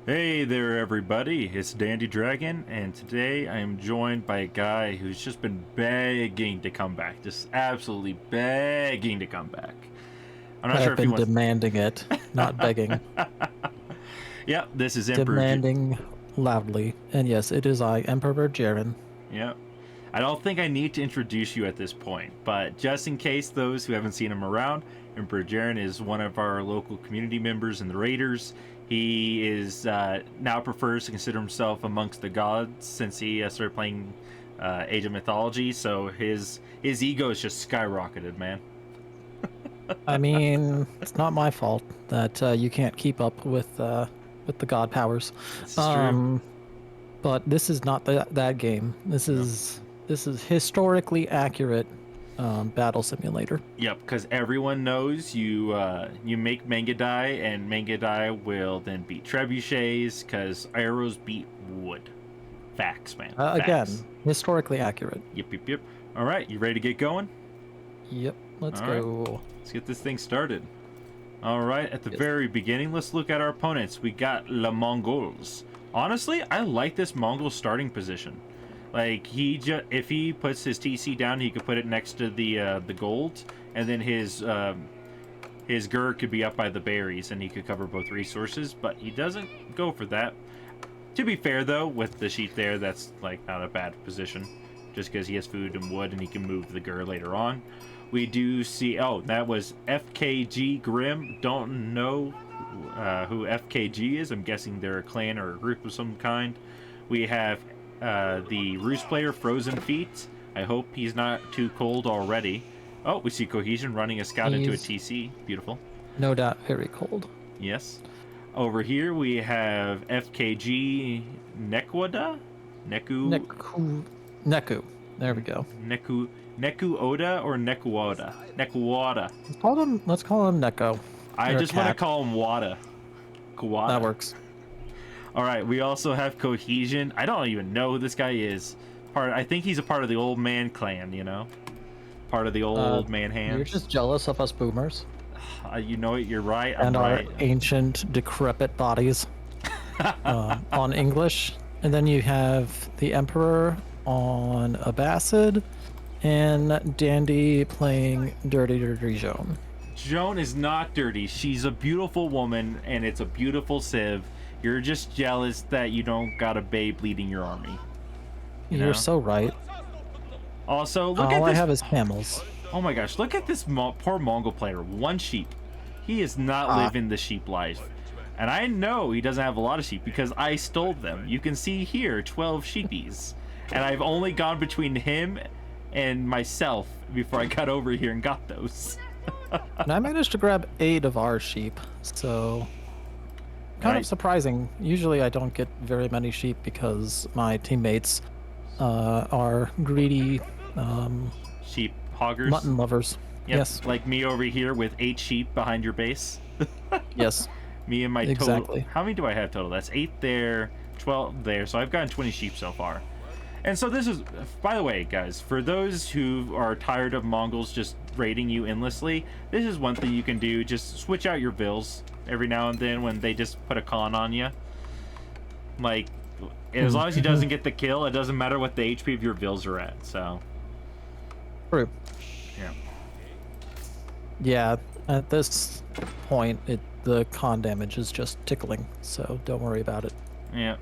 Hey there, everybody. It's Dandy Dragon, and today I am joined by a guy who's just been begging to come back. Just absolutely begging to come back. I'm not I sure have if he been wants. demanding it, not begging. Yep, this is Demanding loudly. And yes, it is I, Emperor Jarin. Yep. I don't think I need to introduce you at this point, but just in case those who haven't seen him around, Emperor Jarin is one of our local community members in the Raiders. He is now prefers to consider himself amongst the gods since he started playing Age of Mythology. So his ego is just skyrocketed, man. I mean, it's not my fault that you can't keep up with the god powers. This is true. Um, but this is not that game. This No. is historically accurate battle simulator. Yep, because everyone knows you make Mangadai, and Mangadai will then beat trebuchets because arrows beat wood. Facts, man. Again, Facts. historically accurate. Yep. All right, you ready to get going? Yep, let's All go. Let's get this thing started. All right, at the Yes. very beginning, let's look at our opponents. We got the Mongols. Honestly, I like this Mongol starting position. Like if he puts his TC down, he could put it next to the gold, and then his Gur could be up by the berries, and he could cover both resources. But he doesn't go for that. To be fair, though, with the sheep there, that's like not a bad position, just because he has food and wood, and he can move the Gur later on. We do see. Oh, that was FKG Grim. Don't know who FKG is. I'm guessing they're a clan or a group of some kind. We have the Roost player, Frozen Feet. I hope he's not too cold already. Oh, we see Cohesion running a scout into a TC. Beautiful. No doubt very cold. Yes. Over here we have FKG Nekwada? Neku. There we go. Neku Oda or Nekuoda? Nekuoda. Let's call him Neko. I Or just want to cat. call him Wada. Kuwada. That works. All right, we also have Cohesion. I don't even know who this guy is. I think he's a part of the old man clan, you know? Part of the old man hands. You're just jealous of us boomers You know it, you're right. I'm and right. our ancient, decrepit bodies on English. And then you have the Emperor on Abbasid and Dandy playing Dirty Joan. Joan is not dirty. She's a beautiful woman, and it's a beautiful civ. You're just jealous that you don't got a babe leading your army. You're know? so right. Also, look at All this. I have is camels. Oh my gosh, look at this poor Mongol player. One sheep. He is not living the sheep life. And I know he doesn't have a lot of sheep because I stole them. You can see here 12 sheepies. And I've only gone between him and myself before I got over here and got those. And I managed to grab 8 of our sheep, so kind Right. of surprising. Usually I don't get very many sheep because my teammates are greedy Sheep hoggers. mutton lovers. Yep, Yes. like me over here with 8 sheep behind your base. Yes. Me and my Exactly. total. How many do I have total? That's 8 there, 12 there. So I've gotten 20 sheep so far. And so this is, by the way, guys, for those who are tired of Mongols just raiding you endlessly, this is one thing you can do. Just switch out your vills every now and then when they just put a con on you. Like, as long as he doesn't get the kill, it doesn't matter what the HP of your vills are at. So, True. yeah. Yeah, at this point, the con damage is just tickling, so don't worry about it. Yeah.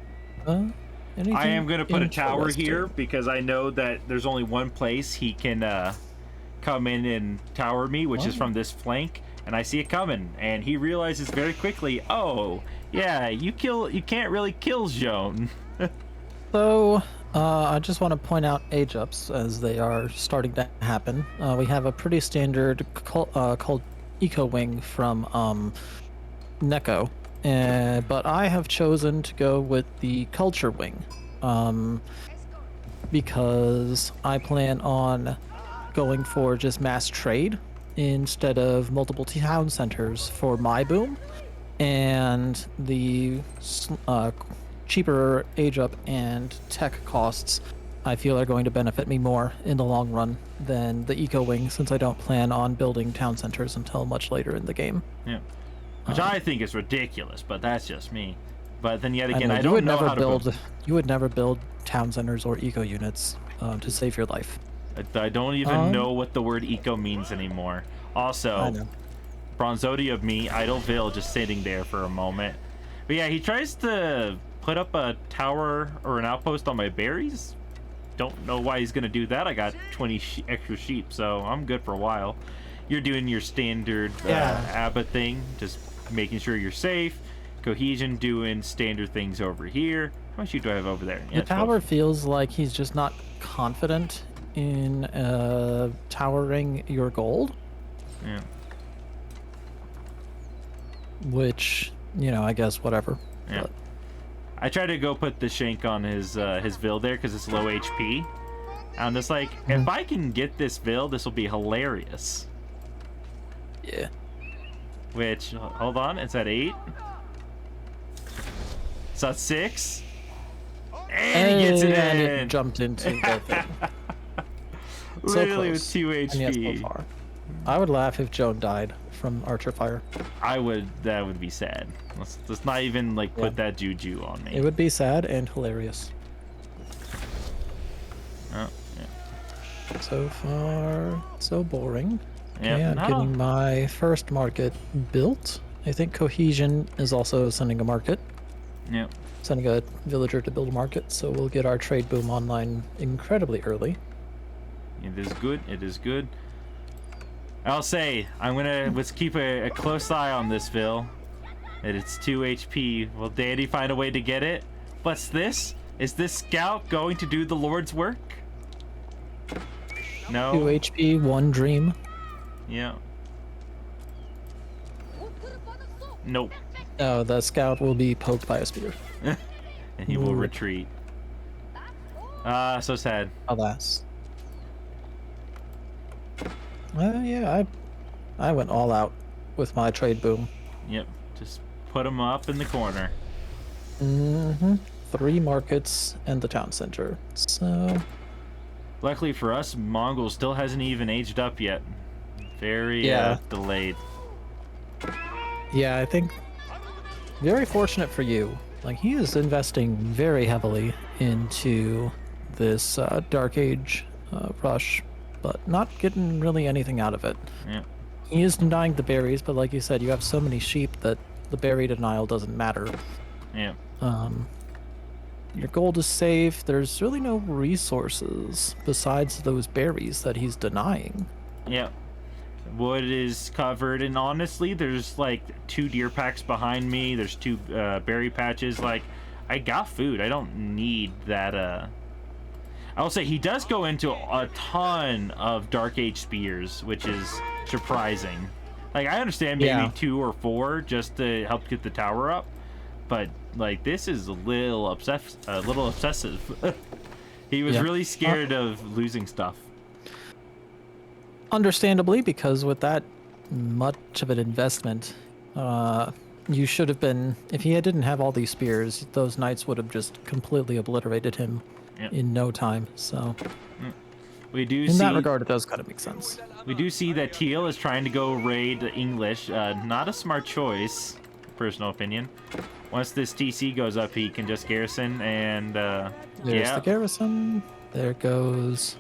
Anything I am going to put a tower interesting? here because I know that there's only one place he can come in and tower me, which is from this flank, and I see it coming, and he realizes very quickly, oh, yeah, you can't really kill Joan. So, I just want to point out age ups as they are starting to happen. We have a pretty standard called Eco Wing from Neko, but I have chosen to go with the Culture Wing because I plan on going for just mass trade instead of multiple town centers for my boom, and the cheaper age up and tech costs I feel are going to benefit me more in the long run than the Eco Wing, since I don't plan on building town centers until much later in the game. Yeah. Which I think is ridiculous, but that's just me. But then yet I again, know I you would don't know never how to build. You would never build town centers or eco units to save your life. I don't even Um, know what the word eco means anymore. I Also, know. Bronzodia of me, Idleville, just sitting there for a moment. But yeah, he tries to put up a tower or an outpost on my berries. Don't know why he's gonna do that. I got 20 extra sheep, so I'm good for a while. You're doing your standard Yeah. abbot thing, just making sure you're safe. Cohesion doing standard things over here. How much sheep do I have over there? The Yeah, 12. tower feels like he's just not confident in towering your gold, Yeah. which, you know, I guess whatever. Yeah. But I tried to go put the shank on his Vil there because it's low HP. I'm just like, if I can get this Vil, this will be hilarious. yeah. Which, hold on, it's at 8. It's at 6. And he gets it And in. it jumped into the thing. Literally close. with 2 And yes, HP. so far. I would laugh if Joan died from Archer Fire. I would, that would be sad. Let's not even like put that juju on me. It would be sad and hilarious. Oh, yeah. So far, so boring. Yeah, Okay, I'm no. getting my first market built. I think Cohesion is also sending a market, Yep. sending a villager to build a market, so we'll get our trade boom online incredibly early. It is good. It is good. I'll say, let's keep a close eye on this, Vil. And it's 2 HP. Will Danny find a way to get it? What's this? Is this scout going to do the Lord's work? No. 2 HP, 1 dream. Yeah. Nope. Oh, the scout will be poked by a spear. And he will retreat. So sad. Alas. Yeah, I went all out with my trade boom. Yep. Just put him up in the corner. 3 markets and the town center. So Luckily for us, Mongol still hasn't even aged up yet. Very delayed. yeah, I think very fortunate for you. Like, he is investing very heavily into this Dark Age rush, but not getting really anything out of it. Yeah. He is denying the berries, but like you said, you have so many sheep that the berry denial doesn't matter. Yeah. Your gold is safe. There's really no resources besides those berries that he's denying. Yeah. Wood is covered, and honestly, there's like 2 deer packs behind me. There's 2 berry patches. Like, I got food. I don't need that. I will say he does go into a ton of Dark Age spears, which is surprising. Like, I understand maybe 2 or 4 just to help get the tower up, but like this is a little obsessive. He was really scared of losing stuff. Understandably, because with that much of an investment, you should have been. If he didn't have all these spears, those knights would have just completely obliterated him in no time. So, we do in that regard, it does kind of make sense. We do see that Teal is trying to go raid English. Not a smart choice, personal opinion. Once this TC goes up, he can just garrison and there's the garrison. There goes.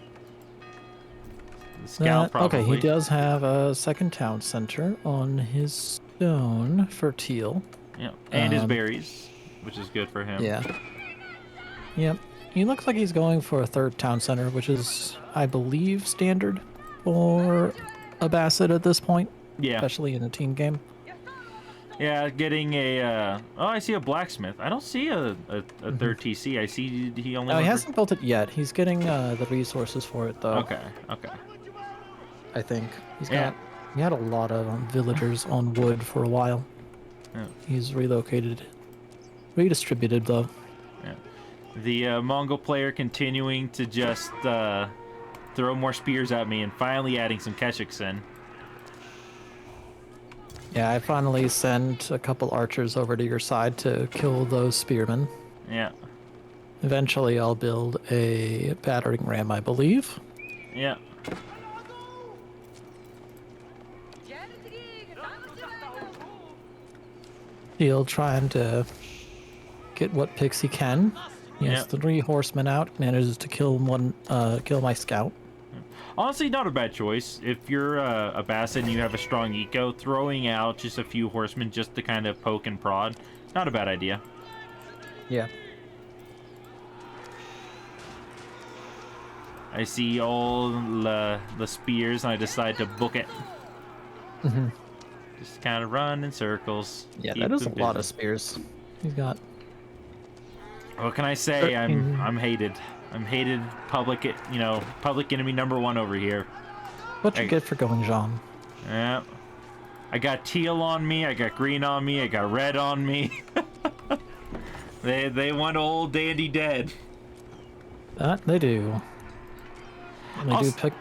The scout probably. Okay, he does have a second town center on his stone for Teal. Yeah, and his berries, which is good for him. Yeah. Yep. He looks like he's going for a third town center, which is, I believe, standard for a Basset at this point. Yeah. Especially in a team game. Yeah, getting a. Oh, I see a blacksmith. I don't see a third TC. I see he only. No, he hasn't built it yet. He's getting the resources for it, though. Okay. Okay. I think he's got. He had a lot of villagers on wood for a while. Yeah. He's redistributed though. Yeah. The Mongol player continuing to just throw more spears at me and finally adding some Keshiks in. Yeah, I finally sent a couple archers over to your side to kill those spearmen. Yeah. Eventually, I'll build a battering ram, I believe. Yeah. He'll trying to get what picks he can. He has Yep. 3 horsemen out, manages to kill kill my scout. Honestly, not a bad choice. If you're a Basset and you have a strong eco, throwing out just a few horsemen just to kind of poke and prod, not a bad idea. Yeah. I see all the spears and I decide to book it. Mm-hmm. Just kind of run in circles. Yeah, keep that is a them lot of busy. spears. He's got. What can I say? 13. I'm hated. I'm hated. Public enemy #1 over here. What you get for going Jean? Yeah. I got teal on me. I got green on me. I got red on me. They want old Dandy dead. That they do. And they do pick.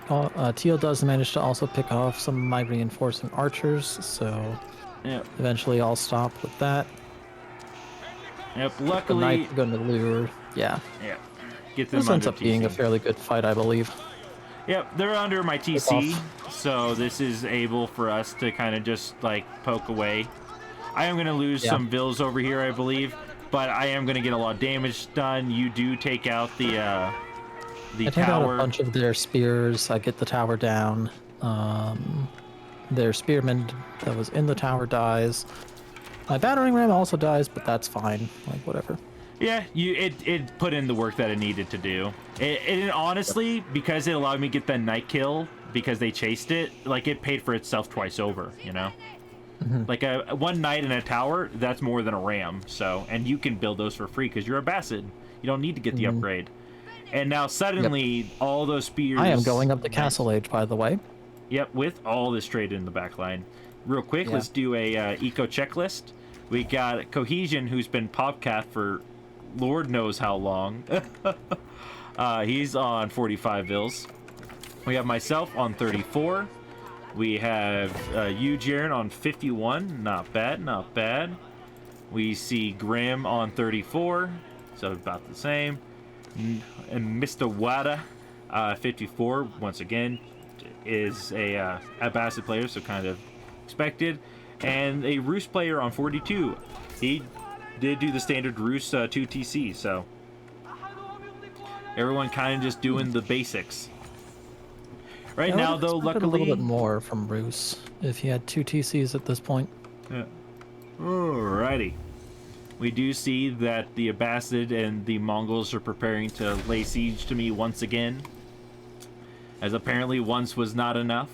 Teal does manage to also pick off some of my reinforcing archers, so Yep. eventually I'll stop with that. Yep. The Luckily. knight going to lure. Yeah. Yeah. Get them This ends under up being a TC. fairly good fight, I believe. Yep, they're under my TC, off. so this is able for us to kind of just like poke away. I am going to lose some vills over here, I believe, but I am going to get a lot of damage done. You do take out the I take out a tower. bunch of their spears. I get the tower down. Their spearman that was in the tower dies. My battering ram also dies, but that's fine. Like, whatever. Yeah, it put in the work that it needed to do. It honestly, because it allowed me to get that night kill, because they chased it, like it paid for itself twice over, you know? Like a one knight in a tower, that's more than a ram. So, and you can build those for free because you're a Basset. You don't need to get the upgrade. And now suddenly, all those spears. I am going up the castle age, by the way. Yep, with all this trade in the back line. Real quick, let's do a eco checklist. We got Cohesion, who's been Popcat for Lord knows how long. He's on 45 vills. We have myself on 34. We have you, Jarin, on 51. Not bad, not bad. We see Grim on 34, so about the same. And Mr. Wada, 54, once again, is a Basset player, so kind of expected. And a Roost player on 42. He did do the standard Roost 2 TC, so everyone kind of just doing the basics. Right now, though, luckily a little bit more from Roos if he had 2 TCs at this point. Yeah. Alrighty. We do see that the Abbasid and the Mongols are preparing to lay siege to me once again, as apparently once was not enough.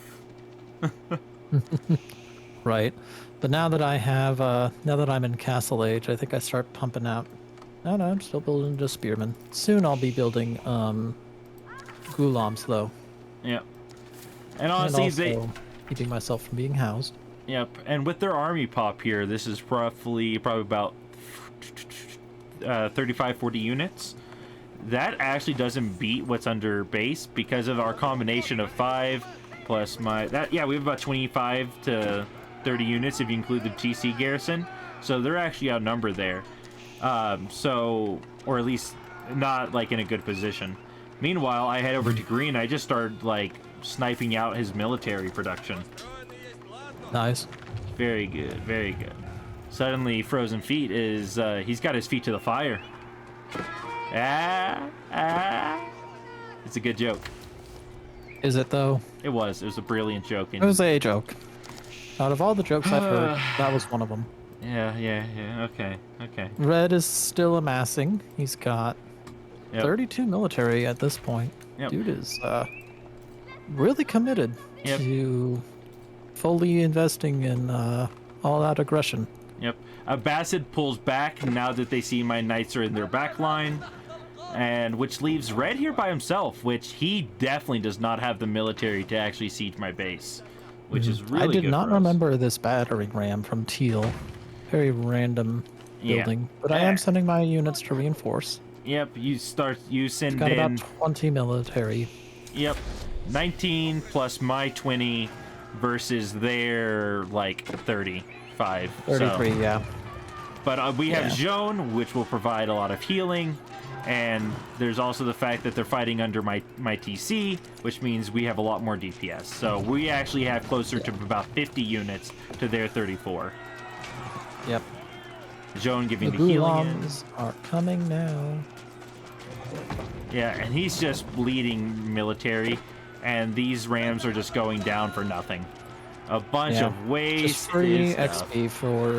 Right. But now that I have, now that I'm in Castle Age, I think I start pumping out. No, I'm still building just spearmen. Soon I'll be building, Gulams, though. Yep. And honestly, and also keeping myself from being housed. Yep. And with their army pop here, this is probably about 35, 40 units. That actually doesn't beat what's under base because of our combination of 5 plus my... Yeah, we have about 25 to 30 units if you include the TC garrison. So they're actually outnumbered there. Or at least not like in a good position. Meanwhile, I head over to Green. I just started like sniping out his military production. Nice. Very good, very good. Suddenly, Frozen Feet is, he's got his feet to the fire. It's a good joke. Is it, though? It was a brilliant joke. It was a joke. Out of all the jokes I've heard, that was one of them. Yeah, okay. Red is still amassing. He's got 32 military at this point. Yep. Dude is really committed to fully investing in all-out aggression. Yep. Abbasid pulls back now that they see my knights are in their back line, and which leaves Red here by himself, which he definitely does not have the military to actually siege my base, which is really good. I did not for us. remember this battering ram from Teal. Very random building, but I am sending my units to reinforce. Yep, you send Got in about 20 military. Yep, 19 plus my 20 versus their like 35. 33, so. yeah. But we have Joan, which will provide a lot of healing, and there's also the fact that they're fighting under my TC, which means we have a lot more DPS. So we actually have closer to about 50 units to their 34. Yep. Joan giving The the healing in. Gulams are coming now. Yeah, and he's just bleeding military, and these rams are just going down for nothing. A bunch of wasted just free stuff. XP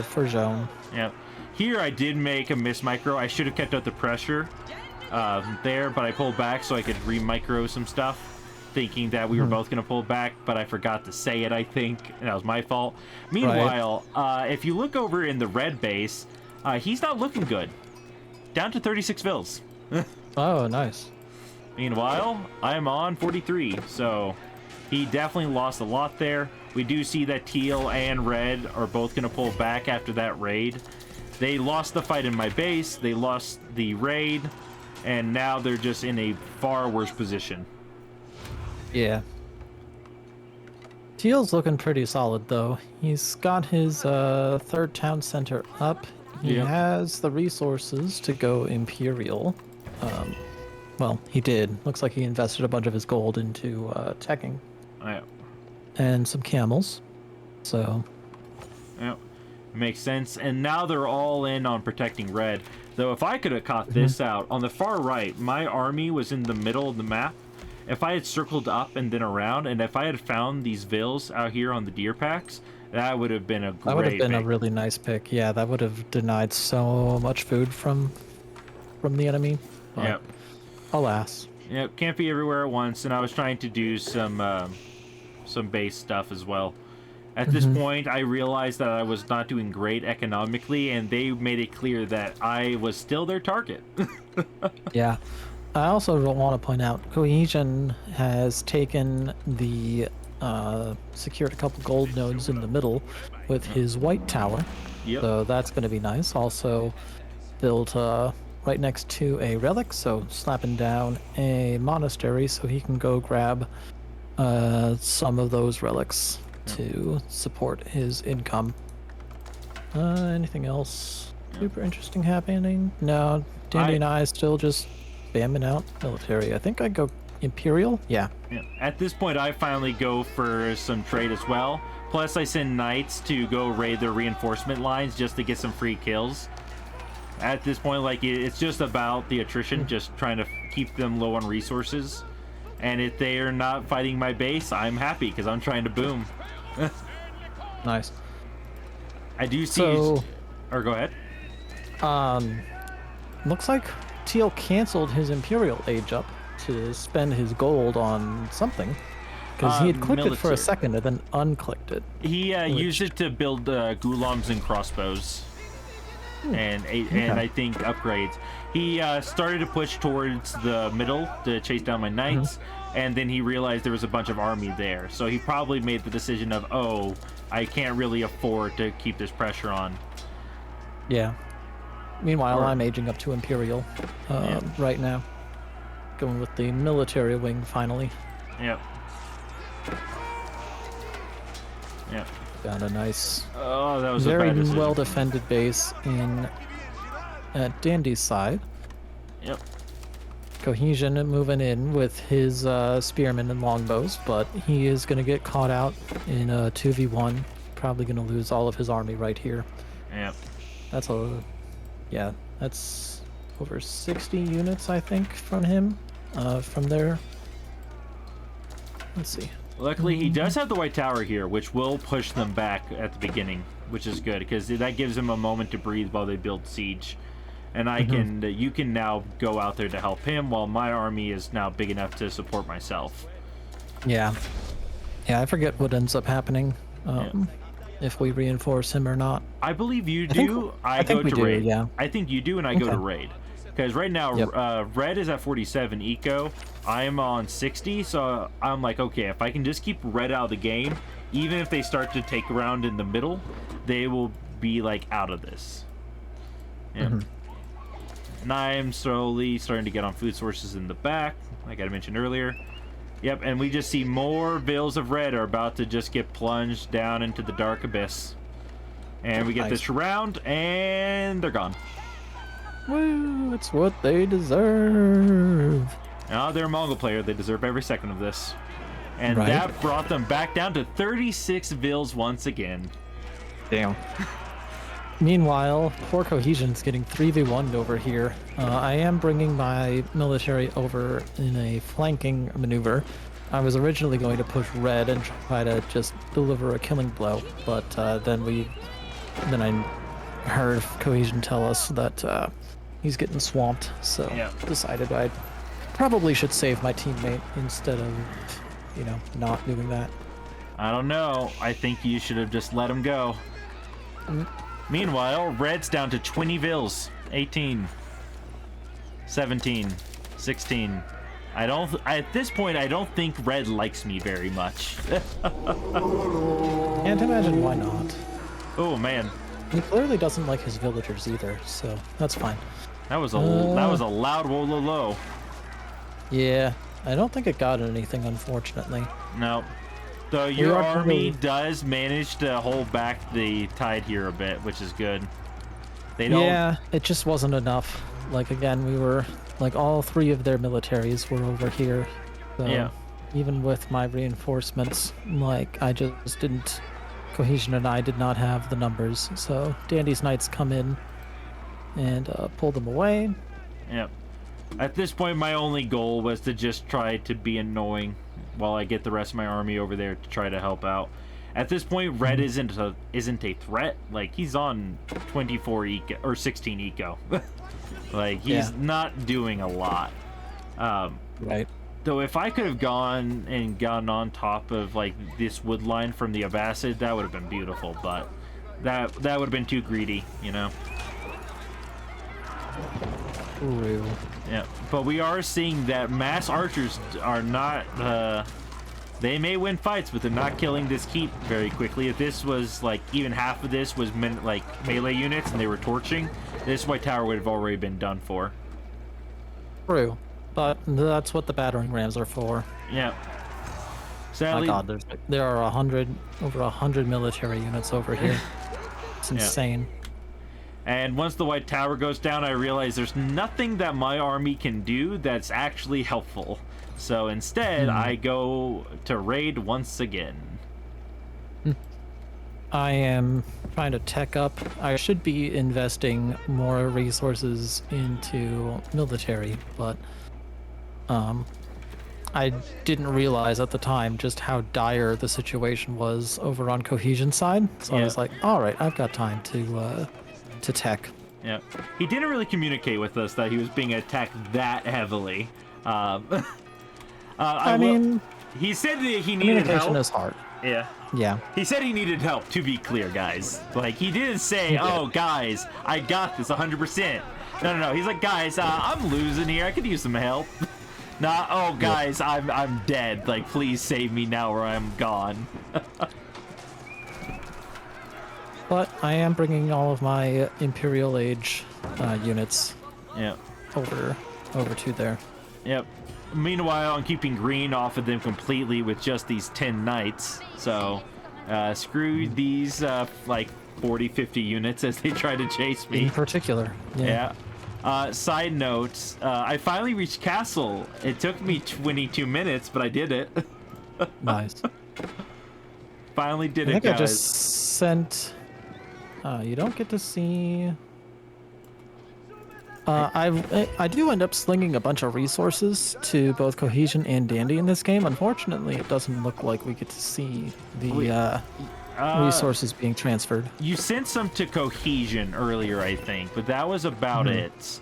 for Joan. Yeah. Here I did make a miss micro. I should have kept up the pressure there, but I pulled back so I could re-micro some stuff, thinking that we were both going to pull back, but I forgot to say it, I think, and that was my fault. Meanwhile, if you look over in the red base, he's not looking good. Down to 36 vills. Oh, nice. Meanwhile, I'm on 43, so he definitely lost a lot there. We do see that teal and red are both going to pull back after that raid. They lost the fight in my base, they lost the raid, and now they're just in a far worse position. Yeah. Teal's looking pretty solid, though. He's got his third town center up. He has the resources to go Imperial. Well, he did. Looks like he invested a bunch of his gold into teching. Yeah. And some camels. So. Yeah. Makes sense. And now they're all in on protecting red. Though if I could have caught this out, on the far right, my army was in the middle of the map. If I had circled up and then around, and if I had found these vills out here on the deer packs, that would have been a great That would have been pick. a really nice pick. Yeah, that would have denied so much food from the enemy. But, Yep. alas. Yep, can't be everywhere at once, and I was trying to do some base stuff as well. At this point, I realized that I was not doing great economically, and they made it clear that I was still their target. Yeah. I also want to point out, Cohesion has taken the secured a couple gold nodes in the middle with his white tower. Yep. So that's going to be nice. Also built right next to a relic, so slapping down a monastery so he can go grab some of those relics to support his income. Anything else super interesting happening? No, Dandy and I still just spamming out military. I think I'd go Imperial. Yeah. At this point, I finally go for some trade as well. Plus, I send knights to go raid their reinforcement lines just to get some free kills. At this point, like, it's just about the attrition, just trying to keep them low on resources. And if they are not fighting my base, I'm happy because I'm trying to boom. Nice. I do see. So, or go ahead. Looks like Teal canceled his Imperial age up to spend his gold on something. Because he had clicked it for a second and then unclicked it. He used it to build gulams and crossbows. And I think upgrades. He started to push towards the middle to chase down my knights, and then he realized there was a bunch of army there. So he probably made the decision of, oh, I can't really afford to keep this pressure on. Yeah. Meanwhile, I'm aging up to Imperial right now. Going with the military wing finally. Yep. Yep. Found a nice, oh, that was very a bad decision. well defended base at Dandy's side. Yep. Cohesion moving in with his spearmen and longbows, but he is going to get caught out in a 2v1. Probably going to lose all of his army right here. Yep. That's over 60 units, I think, from him, from there. Let's see. Luckily, he does have the white tower here, which will push them back at the beginning, which is good because that gives him a moment to breathe while they build siege. And you can now go out there to help him while my army is now big enough to support myself. Yeah, I forget what ends up happening, if we reinforce him or not. I believe you do. I go to raid. Yeah. I think you do, and I go to raid. Because right now, red is at 47 eco. I am on 60, so I'm like, okay, if I can just keep red out of the game, even if they start to take ground in the middle, they will be like out of this. Yeah. And I'm slowly starting to get on food sources in the back, like I mentioned earlier. Yep, and we just see more vills of red are about to just get plunged down into the dark abyss. And we get this round, and they're gone. Woo, it's what they deserve. Oh, they're a Mongol player. They deserve every second of this. And that brought them back down to 36 vills once again. Damn. Meanwhile, poor Cohesion's getting 3v1'd over here. I am bringing my military over in a flanking maneuver. I was originally going to push red and try to just deliver a killing blow, but then I heard Cohesion tell us that he's getting swamped, so Yeah. decided I probably should save my teammate instead of, not doing that. I don't know. I think you should have just let him go. Meanwhile, red's down to 20 vills. 18. 17. 16. At this point, I don't think red likes me very much. Can't imagine why not. Oh, man. He clearly doesn't like his villagers either, so that's fine. That was a loud whoa-lo-lo. Yeah, I don't think it got anything, unfortunately. No. So your army does manage to hold back the tide here a bit, which is good. They don't... Yeah, it just wasn't enough. Like, again, we were... Like, all three of their militaries were over here. So Yeah. even with my reinforcements, like, I just didn't... Cohesion and I did not have the numbers. So Dandy's Knights come in and pull them away. Yep. At this point, my only goal was to just try to be annoying while I get the rest of my army over there to try to help out. At this point, red isn't a threat. Like, he's on 24 eco or 16 eco. Like, he's not doing a lot. Right. Though if I could have gone on top of like this wood line from the Abbasid, that would have been beautiful. But that would have been too greedy, you know. True. Yeah, but we are seeing that mass archers are not, they may win fights, but they're not killing this keep very quickly. If this was, like, even half of this was melee units and they were torching, this white tower would have already been done for. True. But that's what the battering rams are for. Yeah. Sadly, My God, there are over 100 military units over here. It's insane. And once the white tower goes down, I realize there's nothing that my army can do that's actually helpful. So instead, I go to raid once again. I am trying to tech up. I should be investing more resources into military, but I didn't realize at the time just how dire the situation was over on Cohesion side. So I was like, all right, I've got time to tech. Yeah, he didn't really communicate with us that he was being attacked that heavily. I mean, he said that he needed communication help. is hard. Yeah. Yeah. He said he needed help, to be clear, guys. Like, he didn't say, oh, guys, I got this 100%. No. He's like, guys, I'm losing here. I could use some help. Nah, oh, guys, I'm dead. Like, please save me now or I'm gone. But I am bringing all of my Imperial Age units over to there. Yep. Meanwhile, I'm keeping green off of them completely with just these 10 knights. So, screw these, like, 40, 50 units as they try to chase me. In particular. Yeah. Side note, I finally reached Castle. It took me 22 minutes, but I did it. Nice. Finally did it, I think guys. I just sent... you don't get to see... I do end up slinging a bunch of resources to both Cohesion and Dandy in this game. Unfortunately, it doesn't look like we get to see the resources being transferred. You sent some to Cohesion earlier, I think, but that was about it.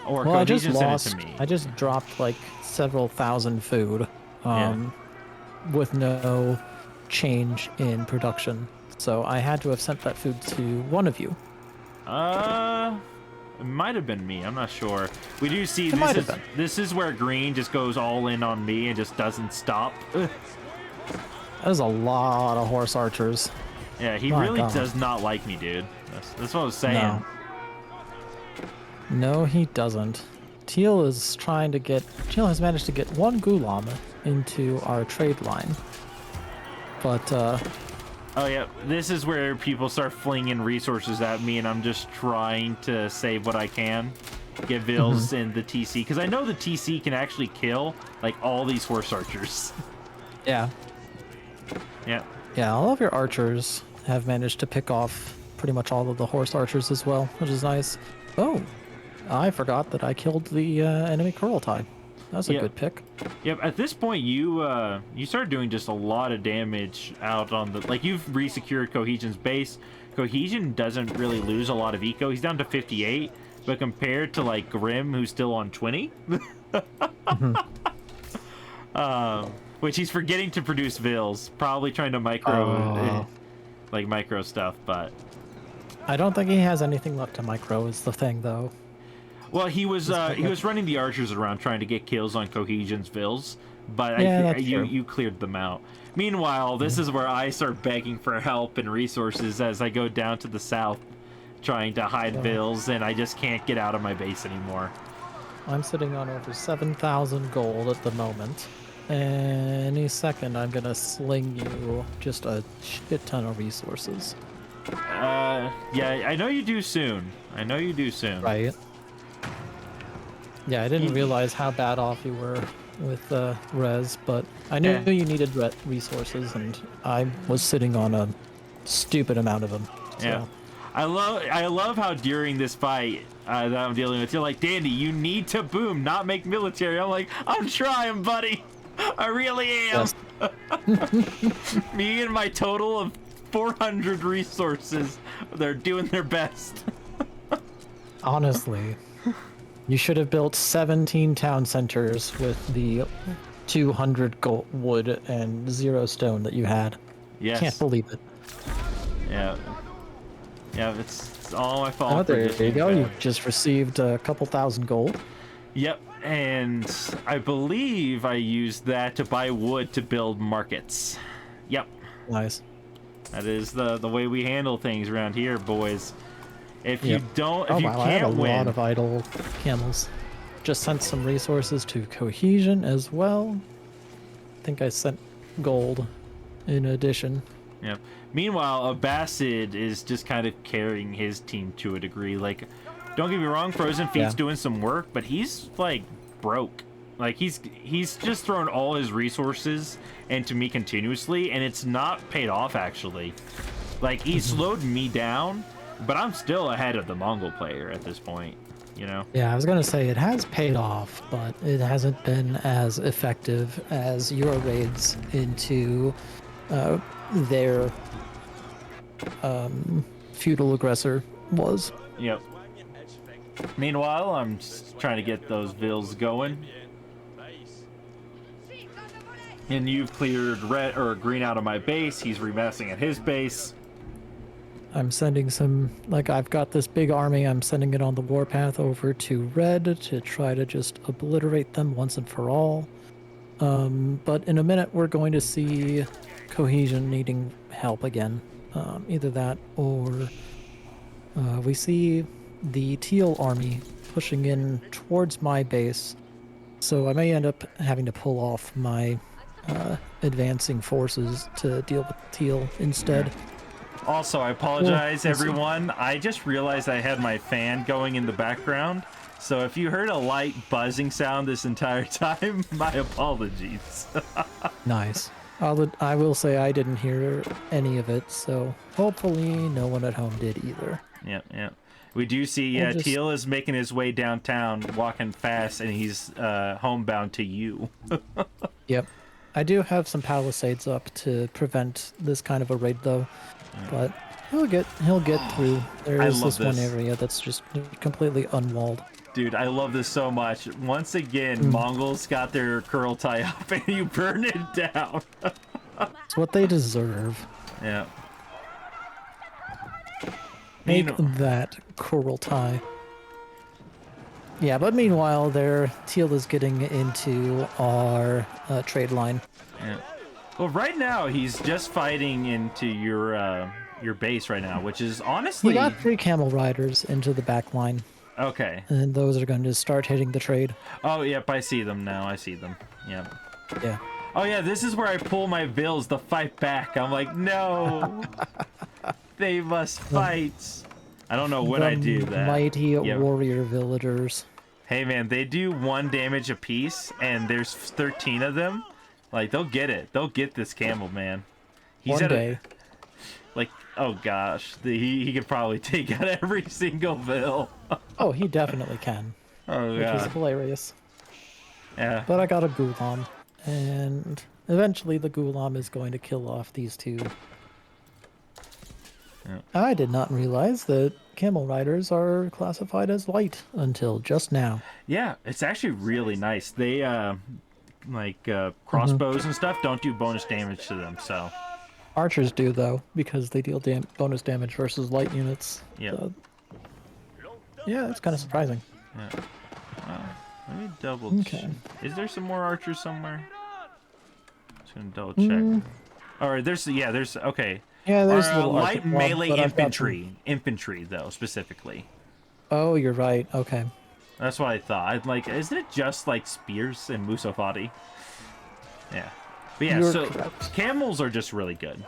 Or Well, Cohesion sent it to me. I just dropped like several thousand food with no change in production. So I had to have sent that food to one of you. It might have been me. I'm not sure. We do see this is where green just goes all in on me and just doesn't stop. There's a lot of horse archers. Yeah, he really does not like me, dude. That's what I was saying. No, he doesn't. Teal has managed to get one Gulam into our trade line. But oh yeah, this is where people start flinging resources at me, and I'm just trying to save what I can, get vills in the TC, because I know the TC can actually kill like all these horse archers. Yeah. Yeah. Yeah, all of your archers have managed to pick off pretty much all of the horse archers as well, which is nice. Oh, I forgot that I killed the enemy Kurultai. That's a Yeah. good pick. Yep. At this point, you start doing just a lot of damage out on the you've resecured Cohesion's base. Cohesion doesn't really lose a lot of eco. He's down to 58, but compared to like Grim, who's still on 20, which he's forgetting to produce vills, probably trying to micro stuff, but. I don't think he has anything left to micro is the thing, though. Well, he was running the archers around trying to get kills on Cohesion's vills, but Yeah, you cleared them out. Meanwhile, this is where I start begging for help and resources as I go down to the south, trying to hide vills, and I just can't get out of my base anymore. I'm sitting on over 7,000 gold at the moment. Any second, I'm gonna sling you just a shit ton of resources. Yeah, I know you do soon. I know you do soon. Right. Yeah, I didn't realize how bad off you were with res, but I knew you needed resources, and I was sitting on a stupid amount of them. So. Yeah. I love how during this fight that I'm dealing with, you're like, Dandy, you need to boom, not make military. I'm like, I'm trying, buddy. I really am. Yes. Me and my total of 400 resources, they're doing their best. Honestly, you should have built 17 town centers with the 200 gold wood and 0 stone that you had. Yes. Can't believe it. Yeah. Yeah, it's all my fault. Oh, there you go. You just received a couple thousand gold. Yep, and I believe I used that to buy wood to build markets. Yep. Nice. That is the way we handle things around here, boys. If you don't, if you I can't have a win, lot of idle camels. Just sent some resources to Cohesion as well. I think I sent gold in addition. yeah. Meanwhile, Abbasid is just kind of carrying his team to a degree. Like, don't get me wrong, Frozen Feet's doing some work, but he's like broke. Like he's just thrown all his resources into me continuously, and it's not paid off actually. Like he slowed me down, but I'm still ahead of the Mongol player at this point. You know? Yeah, I was gonna say it has paid off, but it hasn't been as effective as your raids into their feudal aggressor was. Yep. Meanwhile, I'm just trying to get those vills going. And you've cleared red or green out of my base. He's remassing at his base. I'm sending some, like, I've got this big army. I'm sending it on the warpath over to red to try to just obliterate them once and for all. But in a minute, we're going to see Cohesion needing help again. Either that or we see the Teal army pushing in towards my base. So I may end up having to pull off my advancing forces to deal with Teal instead. Also, I apologize, everyone. I just realized I had my fan going in the background. So if you heard a light buzzing sound this entire time, my apologies. Nice. I will say I didn't hear any of it, so hopefully no one at home did either. Yep. We do see Teal is making his way downtown, walking fast, and he's homebound to you. Yep. I do have some palisades up to prevent this kind of a raid, though. But he'll get through. There's this one area that's just completely unwalled. Dude, I love this so much. Once again, Mongols got their Kurultai up and you burn it down. It's what they deserve. Yeah. Make that Kurultai. Yeah, but meanwhile, Teal is getting into our trade line. Yeah. Well, right now he's just fighting into your base right now, which is honestly. We got 3 camel riders into the back line. Okay. And those are going to start hitting the trade. Oh, yep, I see them now. I see them. Yep. Yeah. Oh, yeah, this is where I pull my vills to fight back. I'm like, no. They must fight. I don't know when I do that. Mighty warrior villagers. Hey, man, they do 1 damage apiece, and there's 13 of them. Like, they'll get it. They'll get this camel, man. He's One day. Oh gosh, he could probably take out every single Vil. Oh, he definitely can, Oh which is god. hilarious. Yeah. But I got a Gulam, and eventually the Gulam is going to kill off these two. Yeah. I did not realize that camel riders are classified as light until just now. Yeah, it's actually really nice. They crossbows and stuff don't do bonus damage to them, so Archers do, though, because they deal bonus damage versus light units. yeah. So, yeah, it's kind of surprising. Yeah. Let me double check. Okay. Is there some more archers somewhere? Just gonna double check. Alright, there's okay. Yeah, there's Or, little light archer mob, melee but I've got infantry. Infantry though, specifically. Oh, you're right. Okay. That's what I thought. I'd like, isn't it just like spears and Musafati? Yeah. But yeah, You're so correct. camels are just really good.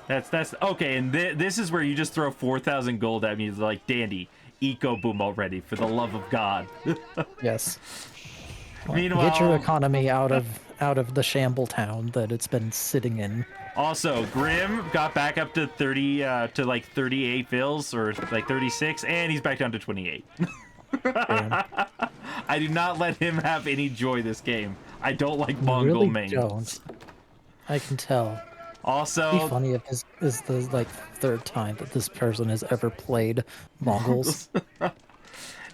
That's okay, and this is where you just throw 4,000 gold at me, like, Dandy, eco boom already, for the love of God. Yes. Well, Meanwhile, get your economy out of the shamble town that it's been sitting in. also Grim got back up to 30 to like 38 Vils or like 36, and he's back down to 28. Damn. I do not let him have any joy this game. I don't like You Mongol really mains. don't. I can tell. It'd be Also, funny if this is the like third time that this person has ever played Mongols.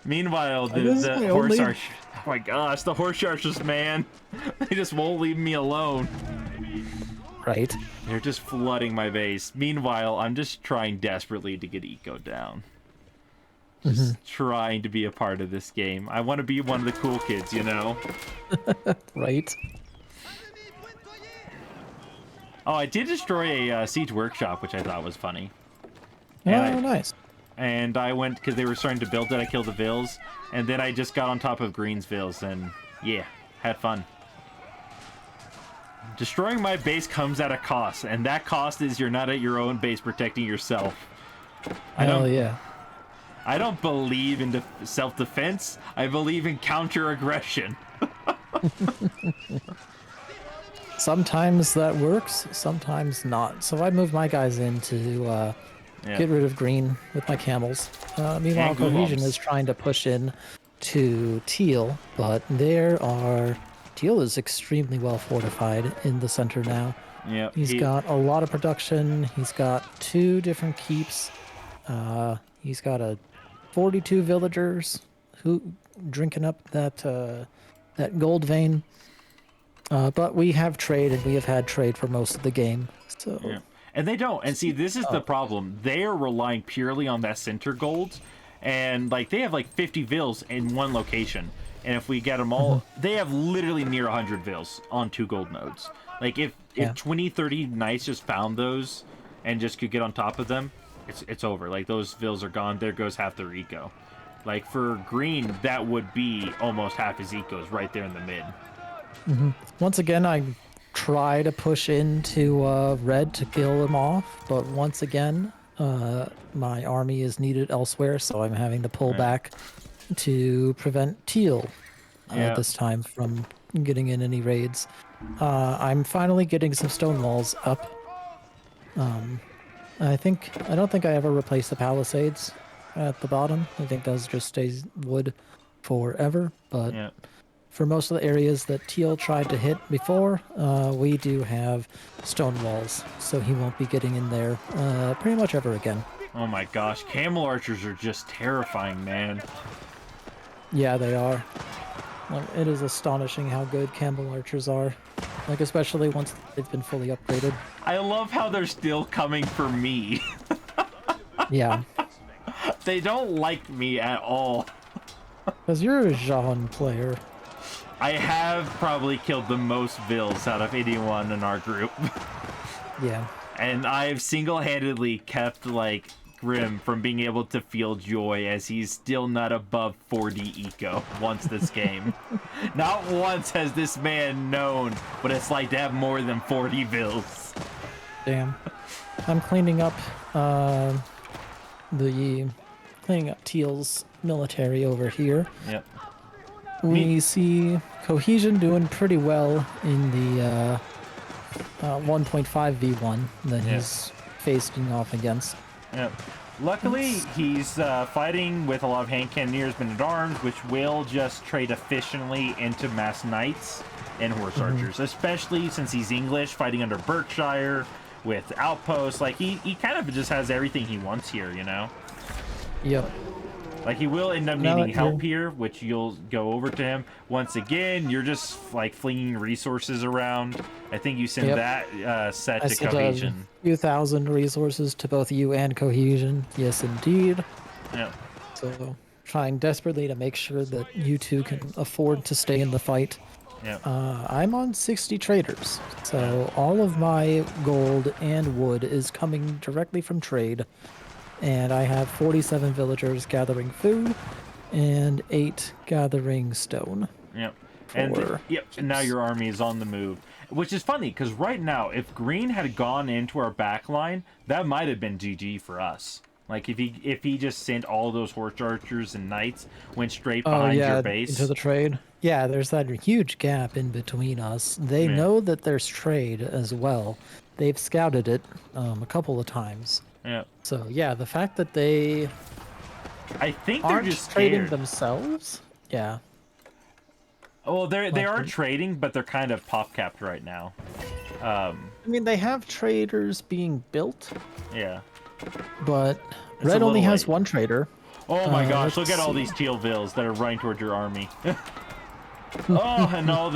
meanwhile, the This is my horse only- arch. Oh my gosh, the horse archers, man. They just won't leave me alone. Right? They're just flooding my base. Meanwhile, I'm just trying desperately to get eco down. Just trying to be a part of this game. I want to be one of the cool kids, you know? Right? Oh, I did destroy a siege workshop, which I thought was funny. Oh, And nice. And I went, because they were starting to build it, I killed the Vils. And then I just got on top of Green's Vils, and yeah, had fun. Destroying my base comes at a cost, and that cost is you're not at your own base protecting yourself. Hell yeah. I don't believe in self-defense. I believe in counter-aggression. Sometimes that works, sometimes not. So I moved my guys in to get rid of green with my camels. Meanwhile, And Cohesion Gulums. is trying to push in to Teal, but Teal is extremely well fortified in the center now. Yeah, He's got a lot of production. He's got 2 different keeps. He's got 42 villagers who drinking up that gold vein. But we have trade, and we have had trade for most of the game. So yeah. And they don't. And see, this is the problem. They are relying purely on that center gold. And, like, they have, like, 50 Vils in one location. And if we get them all, they have literally near 100 Vils on 2 gold nodes. Like, if 20, 30 knights just found those and just could get on top of them, it's over. Like, those Vils are gone. There goes half their eco. Like, for green, that would be almost half his ecos right there in the mid. once again, I try to push into red to kill him off, but once again, my army is needed elsewhere, so I'm having to pull back to prevent Teal this time from getting in any raids. I'm finally getting some stone walls up. I don't think I ever replaced the palisades at the bottom. I think those just stays wood forever, but Yeah. for most of the areas that Teal tried to hit before, we do have stone walls, so he won't be getting in there pretty much ever again. Oh my gosh, camel archers are just terrifying, man. Yeah, they are. Like, it is astonishing how good Campbell archers are. Like, especially once they've been fully upgraded. I love how they're still coming for me. Yeah, They don't like me at all. because you're a Jahan player. I have probably killed the most Vils out of anyone in our group. Yeah. And I've single-handedly kept, like, Grim from being able to feel joy as he's still not above 40 eco once this game. Not once has this man known what it's like to have more than 40 Vils. Damn. I'm cleaning up Teal's military over here. Yep. We see Cohesion doing pretty well in the 1.5v1 that he's facing off against. Yep. Luckily, he's fighting with a lot of hand cannoneers, men at arms, which will just trade efficiently into mass knights and horse archers, especially since he's English, fighting under Berkshire with outposts. Like he kind of just has everything he wants here, you know. Yep. Like he will end up Now needing that help you're- here, which you'll go over to him. Once again, you're just like flinging resources around. I think you send Yep. that set I to sent Cohesion. a few thousand resources to both you and Cohesion. Yes, indeed. Yeah. So trying desperately to make sure that you two can afford to stay in the fight. Yeah. I'm on 60 traders, so all of my gold and wood is coming directly from trade. And I have 47 villagers gathering food and 8 gathering stone. Yep. And For and now your army is on the move, which is funny because right now, if Green had gone into our back line, that might have been GG for us. Like if he just sent all those horse archers and knights, went straight behind your base. Into the trade. Yeah, there's that huge gap in between us. They Yeah. know that there's trade as well. They've scouted it a couple of times. Yeah. So yeah, the fact that they I think they're aren't just trading scared. themselves, yeah. Well, they are Like- trading, but they're kind of pop capped right now. I mean, they have traders being built, Yeah. but It's a Red only little has late. one trader. Oh my gosh! Look let's at all see. these teal vills that are running toward your army. Oh, and all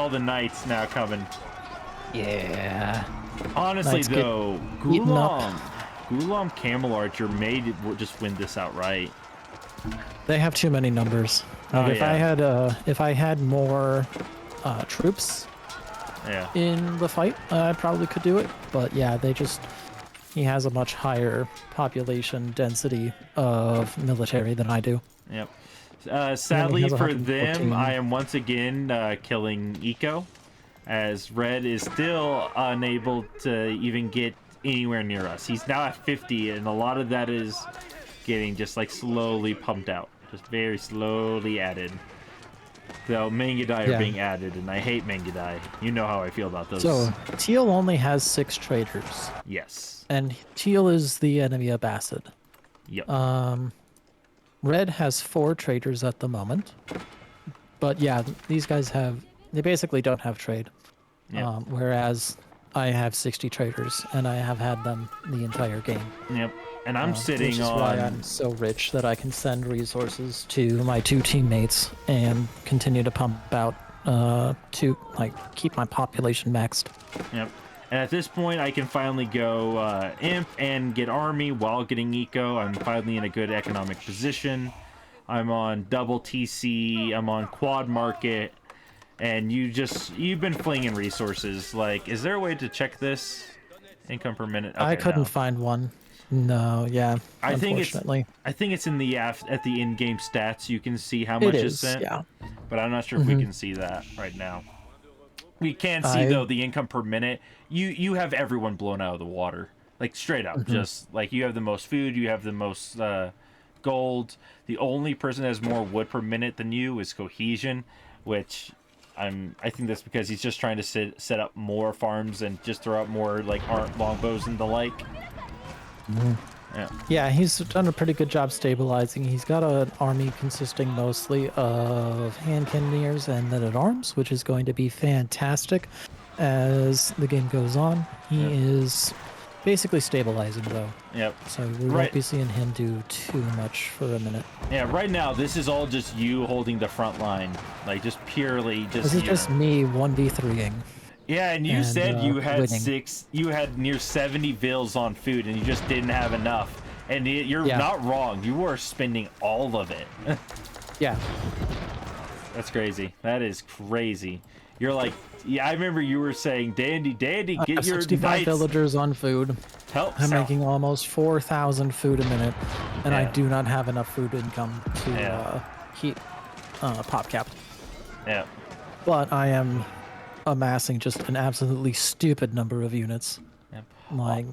the knights now coming. Yeah. Honestly, Knights get though, eaten up. Gulam Camel Archer made it just win this outright. They have too many numbers. Oh, Like yeah. if I had more troops Yeah. in the fight, I probably could do it. But yeah, he has a much higher population density of military than I do. Yep. Sadly has for 114. them, I am once again killing Eco, as Red is still unable to even get anywhere near us. He's now at 50, and a lot of that is getting just like slowly pumped out, just very slowly added. So Mangudai are Yeah. being added, and I hate Mangudai. You know how I feel about those. So Teal only has 6 traders, Yes. and Teal is the enemy of Acid. Yep. Red has 4 traders at the moment, but yeah, these guys they basically don't have trade. Yep. Whereas I have 60 traders, and I have had them the entire game. Yep. And I'm sitting which is on. why I'm so rich that I can send resources to my 2 teammates and continue to pump out to keep my population maxed. Yep. And at this point, I can finally go Imp and get Army while getting Eco. I'm finally in a good economic position. I'm on double TC. I'm on quad market. And you've been flinging resources. Like, is there a way to check this? Income per minute? Okay, I couldn't no. find one. No, yeah. I think it's unfortunately. in the at the in-game stats. You can see how much It is is, sent. yeah. But I'm not sure if we can see that right now. We can see though the income per minute. You have everyone blown out of the water, like straight up. Just like you have the most food, you have the most gold. The only person that has more wood per minute than you is Cohesion, which I think that's because he's just trying to set up more farms and just throw out more like longbows and the like. Yeah. Yeah, he's done a pretty good job stabilizing. He's got an army consisting mostly of hand cannoneers and men-at-arms, which is going to be fantastic as the game goes on. He is basically stabilizing, though. Yep. So we Right. won't be seeing him do too much for a minute. Yeah, right now this is all just you holding the front line, like just purely just. This is you. just me 1v3ing. Yeah, and you and, said you had winning. you had near 70 vills on food, and you just didn't have enough. And you're Yeah. not wrong. You were spending all of it. Yeah. That's crazy. That is crazy. You're like, yeah, I remember you were saying, Dandy, I get have your 65 knights. villagers on food. Help. I'm Sal- making almost 4,000 food a minute, and I Yeah. do not have enough food income to Yeah. keep pop cap. Yeah. But I am amassing just an absolutely stupid number of units. Yep. Like,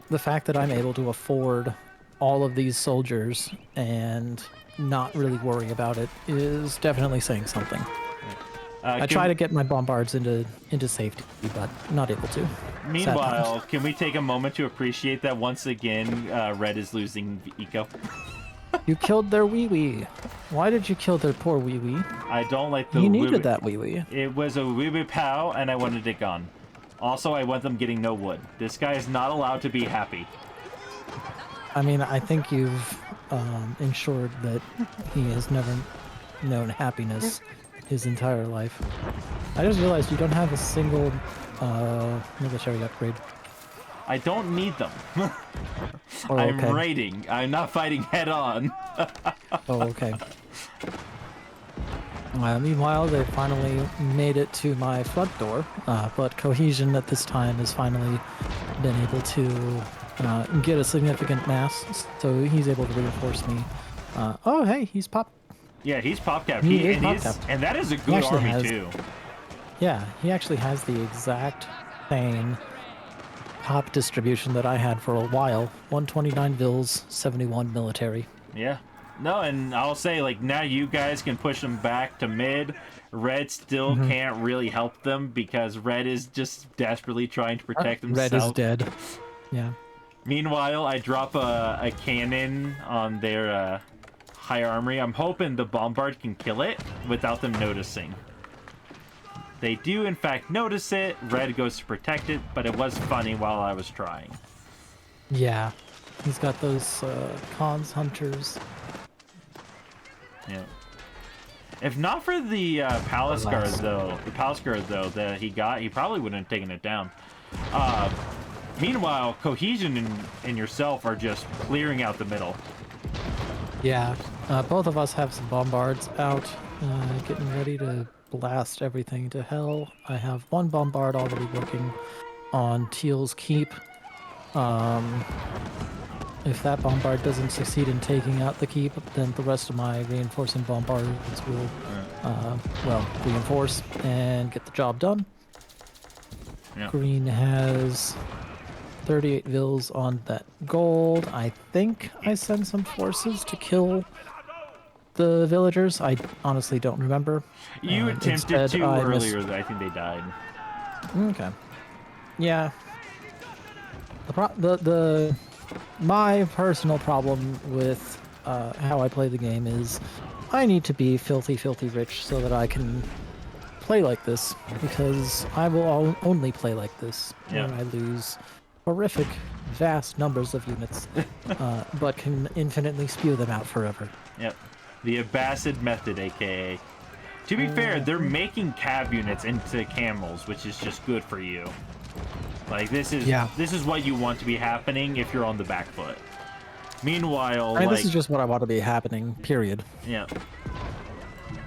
the fact that I'm able to afford all of these soldiers and not really worry about it is definitely saying something. I try to get my bombards into safety, but not able to. Meanwhile, can we take a moment to appreciate that once again, Red is losing eco? You killed their wee. Why did you kill their poor wee? I don't like the You needed that wee. It was a wee pow, and I wanted it gone. Also, I want them getting no wood. This guy is not allowed to be happy. I mean, I think you've ensured that he has never known happiness his entire life. I just realized you don't have a single military upgrade. I don't need them. Oh, I'm okay. raiding. I'm not fighting head on. Oh, okay. Meanwhile, they finally made it to my front door, but Cohesion at this time has finally been able to get a significant mass, so he's able to reinforce me. Oh, hey, he's pop. Yeah, he's pop capped. He is pop capped. And that is a good army too. Yeah, he actually has the exact same pop distribution that I had for a while. 129 vills, 71 military. Yeah. No, and I'll say, like, now you guys can push them back to mid. Red still can't really help them because Red is just desperately trying to protect himself. Red is dead. Yeah. Meanwhile, I drop a cannon on their high armory. I'm hoping the bombard can kill it without them noticing. They do, in fact, notice it. Red goes to protect it, but it was funny while I was trying. Yeah. He's got those cons hunters. Yeah. If not for the palace guard, though, that he got, he probably wouldn't have taken it down. Meanwhile, Cohesion and yourself are just clearing out the middle. Yeah. Both of us have some bombards out, getting ready to blast everything to hell. I have one bombard already working on Teal's Keep. If that bombard doesn't succeed in taking out the keep, then the rest of my reinforcing bombards will, well, reinforce and get the job done. Yeah. Green has 38 vills on that gold. I think I sent some forces to kill the villagers. I honestly don't remember. You attempted to earlier, though. I think they died. Okay. Yeah. My personal problem with how I play the game is I need to be filthy rich so that I can play like this, because I will only play like this when I lose horrific, vast numbers of units, but can infinitely spew them out forever. Yep. The Abbasid method, aka. To be fair, they're making cab units into camels, which is just good for you. Like, this is what you want to be happening if you're on the back foot. Meanwhile, this is just what I want to be happening, period. Yeah.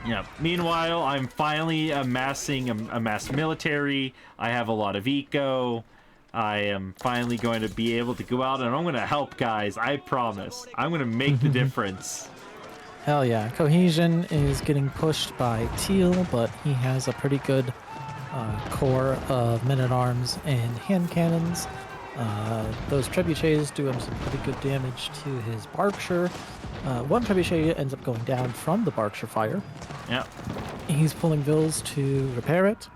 Yeah. Meanwhile, I'm finally amassing a mass military. I have a lot of eco. I am finally going to be able to go out and I'm going to help, guys. I promise. I'm going to make the difference. Hell yeah. Cohesion is getting pushed by Teal, but he has a pretty good core of men-at-arms and hand cannons. Those trebuchets do him some pretty good damage to his Berkshire. One trebuchet ends up going down from the Berkshire fire. Yeah. He's pulling vills to repair it,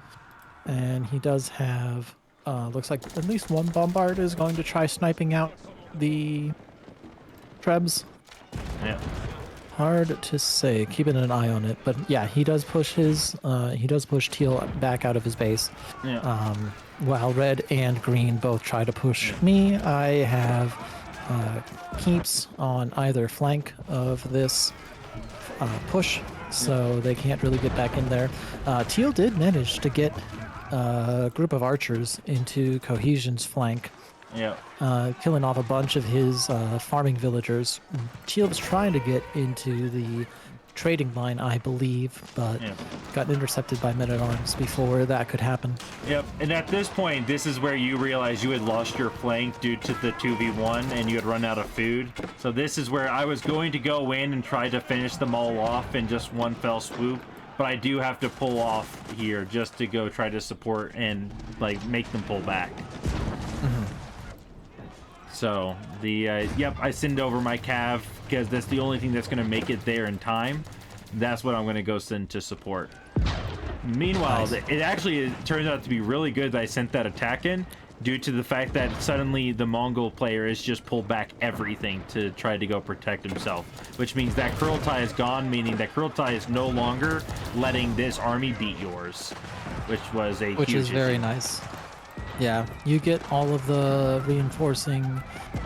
and he does have, looks like at least one bombard is going to try sniping out the trebs. Yeah. Hard to say, keeping an eye on it, but yeah, he does push Teal back out of his base. Yeah. While Red and Green both try to push me. I have keeps on either flank of this push, so they can't really get back in there. Teal did manage to get a group of archers into Cohesion's flank. Yeah. Killing off a bunch of his farming villagers. Teal was trying to get into the trading line, I believe, but got intercepted by men-at-arms before that could happen. Yep, and at this point, this is where you realize you had lost your flank due to the 2v1 and you had run out of food. So this is where I was going to go in and try to finish them all off in just one fell swoop, but I do have to pull off here just to go try to support and, like, make them pull back. So, I send over my cav, because that's the only thing that's going to make it there in time. That's what I'm going to go send to support. Meanwhile, Nice. it turns out to be really good that I sent that attack in, due to the fact that suddenly the Mongol player has just pulled back everything to try to go protect himself, which means that Kurultai is gone, meaning that Kurultai is no longer letting this army beat yours, which was a Which huge is very issue. nice. Yeah, you get all of the reinforcing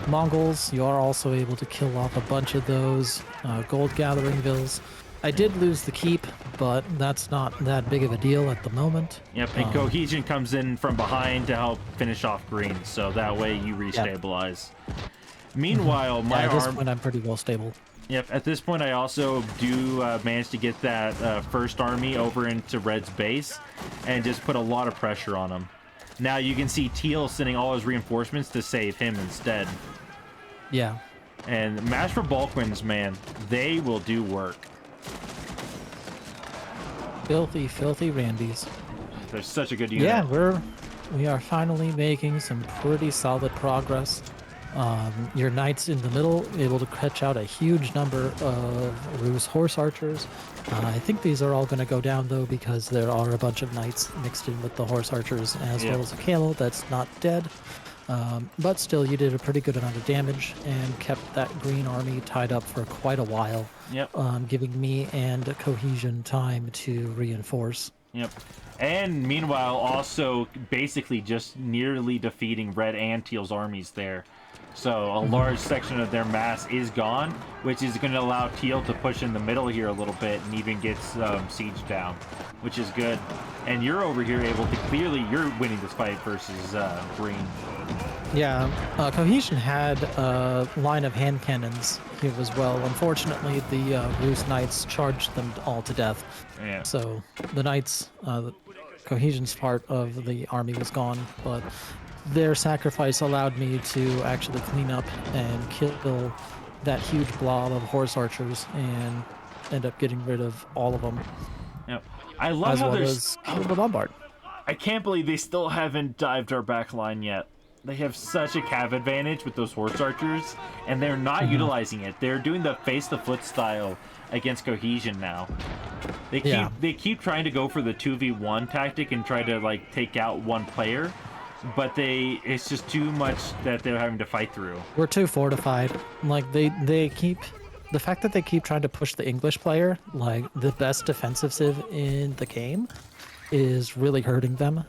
Mongols. You are also able to kill off a bunch of those gold gathering vills. I did lose the keep, but that's not that big of a deal at the moment. Yep, and Cohesion comes in from behind to help finish off green, so that way you Yep. restabilize. Meanwhile, my Yeah, at this arm. point, I'm pretty well stable. Yep, at this point, I also do manage to get that first army over into Red's base and just put a lot of pressure on him. Now you can see Teal sending all his reinforcements to save him instead. Yeah. And Master Balkwins, man, they will do work. Filthy, filthy Randys. They're such a good unit. Yeah, we are finally making some pretty solid progress. Your knights in the middle able to catch out a huge number of Ruse horse archers. I think these are all going to go down though because there are a bunch of knights mixed in with the horse archers as well as a camel that's not dead. But still, you did a pretty good amount of damage and kept that green army tied up for quite a while. Yep. Giving me and Cohesion time to reinforce. Yep. And meanwhile, also basically just nearly defeating Red and Teal's armies there. So a large section of their mass is gone, which is going to allow Teal to push in the middle here a little bit and even get siege down, which is good. And you're over here able to you're winning this fight versus Green. Yeah, Cohesion had a line of hand cannons here as well. Unfortunately, the Ruse Knights charged them all to death. Yeah. So the Knights, Cohesion's part of the army was gone, but their sacrifice allowed me to actually clean up and kill that huge blob of horse archers and end up getting rid of all of them. Yep. I love as how well there's. as kill the bombard. I can't believe they still haven't dived our back line yet. They have such a cav advantage with those horse archers, and they're not utilizing it. They're doing the face the foot style against Cohesion now. They keep trying to go for the 2v1 tactic and try to like take out one player, but it's just too much that they're having to fight through. We're too fortified. Like they keep the fact that they keep trying to push the English player, like the best defensive civ in the game, is really hurting them.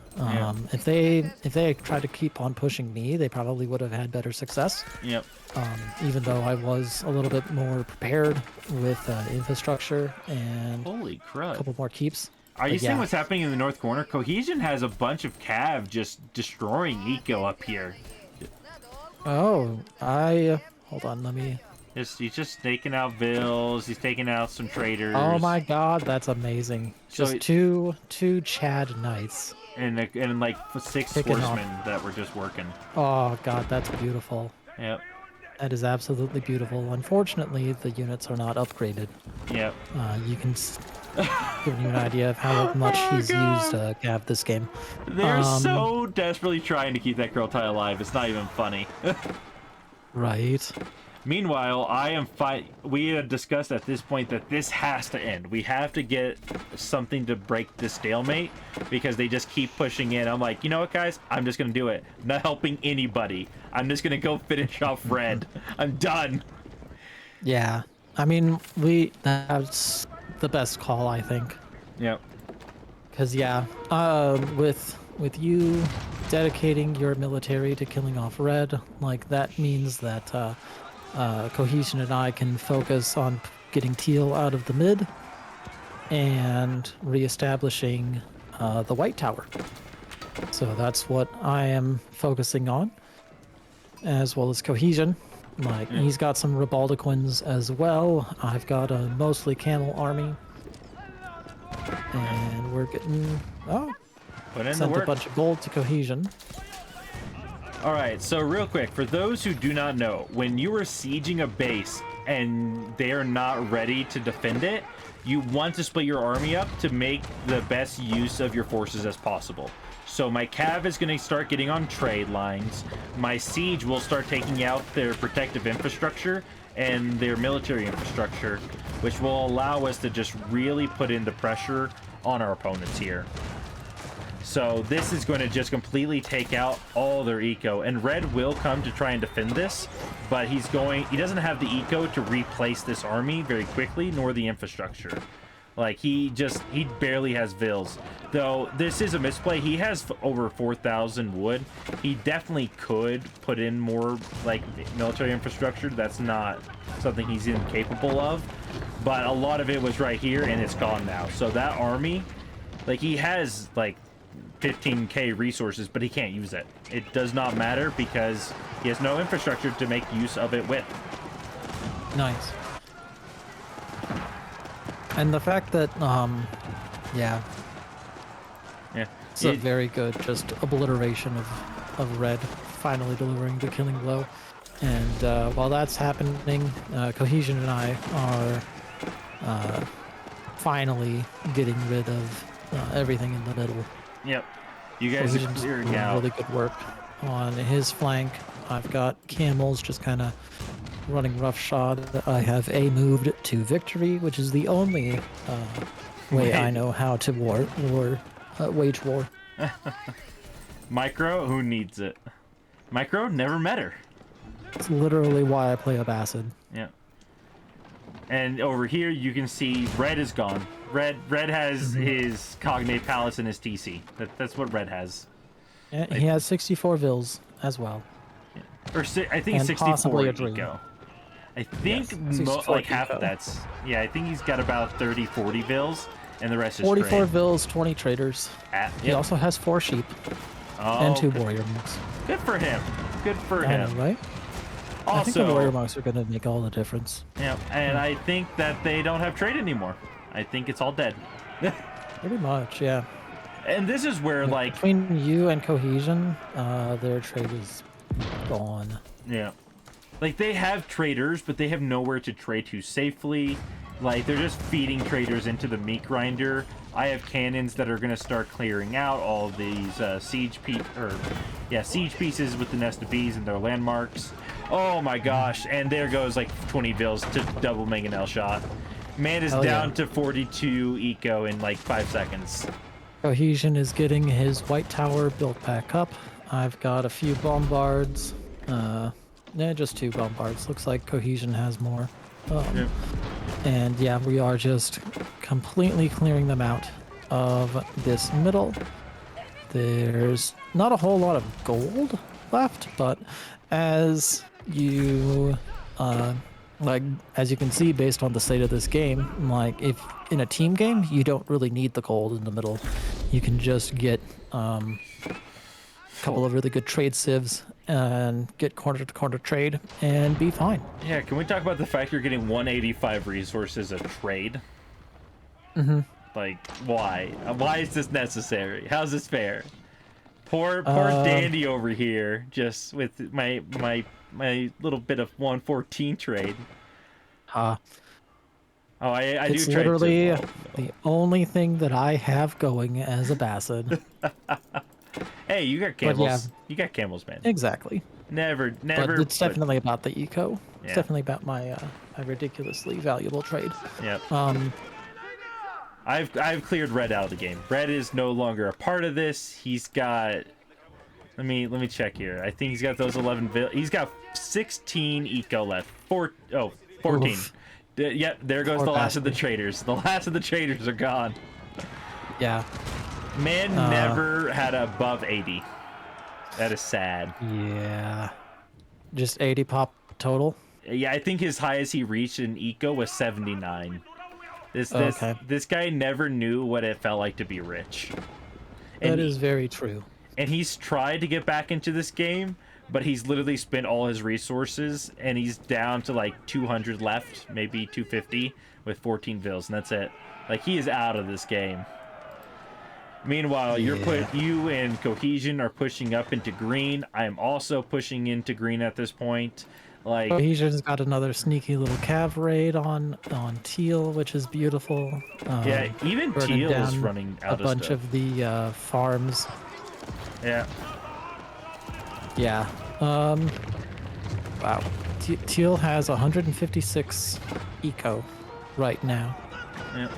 If they tried to keep on pushing me, they probably would have had better success. Yep. Even though I was a little bit more prepared with infrastructure and Holy a crud. couple more keeps. Are you But seeing yeah. what's happening in the north corner? Cohesion has a bunch of cav just destroying Eco up here. Oh, hold on, let me. He's just taking out vills. He's taking out some traders. Oh my God, that's amazing! So Just two Chad Knights. And like 6 Picking horsemen that were just working. Oh God, that's beautiful. Yep. That is absolutely beautiful. Unfortunately, the units are not upgraded. Yep. You can give you an idea of how much he's used Gav this game. They're so desperately trying to keep that girl tie alive. It's not even funny. Right. Meanwhile, we had discussed at this point that this has to end. We have to get something to break this stalemate because they just keep pushing in. I'm like, you know what, guys? I'm just gonna do it. I'm not helping anybody. I'm just gonna go finish off Red. I'm done. Yeah. I mean, that's the best call, I think. Yep. Because yeah, with you dedicating your military to killing off Red, like that means that Cohesion and I can focus on getting Teal out of the mid and reestablishing the White Tower. So that's what I am focusing on, as well as Cohesion. Like he's got some Ribaldiquins as well. I've got a mostly camel army, and we're getting Put in the sent a work. bunch of gold to Cohesion. All right, so real quick, for those who do not know, when you are sieging a base and they are not ready to defend it, you want to split your army up to make the best use of your forces as possible. So my cav is going to start getting on trade lines. My siege will start taking out their protective infrastructure and their military infrastructure, which will allow us to just really put in the pressure on our opponents here. So this is going to just completely take out all their eco, and red will come to try and defend this, but he doesn't have the eco to replace this army very quickly, nor the infrastructure. Like, he barely has vills. Though this is a misplay. He has over 4,000 wood. He definitely could put in more, like, military infrastructure. That's not something he's incapable of. But a lot of it was right here, and it's gone now. So that army, like, he has, like, 15k resources, but he can't use it. It does not matter because he has no infrastructure to make use of it with. Nice. And the fact that, yeah, it's a very good just obliteration of red finally delivering the killing blow. And while that's happening, Cohesion and I are finally getting rid of everything in the middle. Yep. You guys are clearing out. Really good work on his flank. I've got camels just kind of running roughshod. I have moved to victory, which is the only way I know how to wage war. Micro, who needs it? Micro, never met her. It's literally why I play a Bacid. Yeah. And over here, you can see red is gone. Red has his Cognate Palace and his TC. That's what red has. Yeah, he has 64 vills as well. Yeah. Or I think and 64 a dream. eco. I think yes, like half of that's... Yeah, I think he's got about 30, 40 vills, and the rest is 44 trade. vills, 20 traders. He also has 4 sheep and 2 warrior monks. Good for him. Good for him. Right? Also, I think the warrior monks are going to make all the difference. Yeah, and I think that they don't have trade anymore. I think it's all dead. Pretty much, yeah. And this is where, like... Between you and Cohesion, their trade is gone. Yeah. Like, they have traders, but they have nowhere to trade to safely. Like, they're just feeding traders into the meat grinder. I have cannons that are going to start clearing out all of these siege pieces with the nest of bees and their landmarks. Oh my gosh, and there goes like 20 vills to double mangonel shot. Man is down to 42 eco in like 5 seconds. Cohesion is getting his white tower built back up. I've got a few bombards. Just 2 bombards. Looks like Cohesion has more. And yeah, we are just completely clearing them out of this middle. There's not a whole lot of gold left, but as you as you can see based on the state of this game, like if in a team game you don't really need the gold in the middle. You can just get a couple of really good trade civs and get corner to corner trade and be fine. Yeah, can we talk about the fact you're getting 185 resources a trade? Like, why? Why is this necessary? How's this fair? Poor Dandy over here, just with my little bit of 114 trade. I do it's trade literally too. the only thing that I have going as a Bacid. Hey, you got camels. Yeah. You got camels, man. Exactly. Never. But it's definitely about the eco. Yeah. It's definitely about my ridiculously valuable trade. Yep. I've cleared red out of the game. Red is no longer a part of this. He's got. Let me check here. I think he's got those 11. He's got 16 eco left. 14. Oof. Yep. There goes Poor the last of the bastard. traders. The last of the traders are gone. Yeah. Man never had above 80. That is sad. Yeah. Just 80 pop total. Yeah, I think his highest he reached in eco was 79. This guy never knew what it felt like to be rich. That is very true. And he's tried to get back into this game, but he's literally spent all his resources, and he's down to like 200 left, maybe 250, with 14 vills, and that's it. Like, he is out of this game. Meanwhile, you and Cohesion are pushing up into green. I am also pushing into green at this point. Like, Cohesion's got another sneaky little cav raid on teal, which is beautiful. yeah, even teal is running out of a bunch stuff. of the farms. Yeah. Yeah. Wow. Teal has 156 eco right now. Yeah.